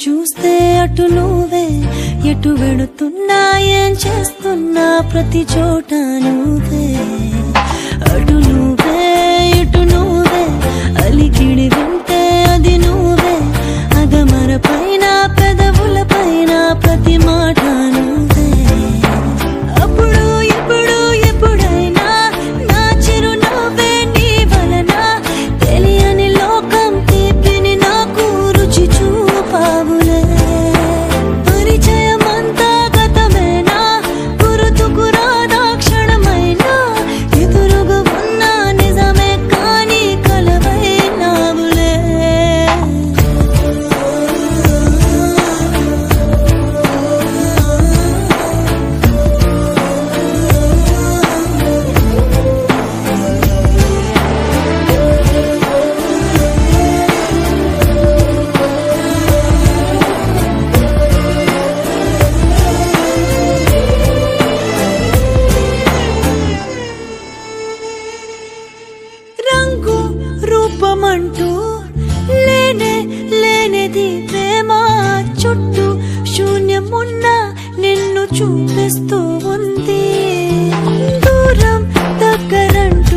చూస్తే అటు నువ్వే, ఎటు వెళుతున్నా ఏం చేస్తున్నా ప్రతి చోట నువ్వే. అటు నువ్వే ఇటు నువ్వే, అలికిడి వింటే అది నువ్వే, అగమర పైన పెదవుల పైన ప్రతి మాట నువ్వే. అప్పుడు ఇప్పుడు ఎప్పుడైనా నా చిరునవ్వే నీ వలన, తెలియని లోకం తీపిని నాకు రుచి చూపావులే. పరిచయమంతా గతమేనా, గుర్తుకు రాదా క్షణమైనా, ఎదురుగా ఉన్న నిజమే కానీ కలవైనావులే. రంగు రూపమంటూ లేనే లేనిది ప్రేమ, చుట్టూ శూన్యమున్న నిన్ను చూపిస్తూ ఉంది. దూరం దగ్గరంటూ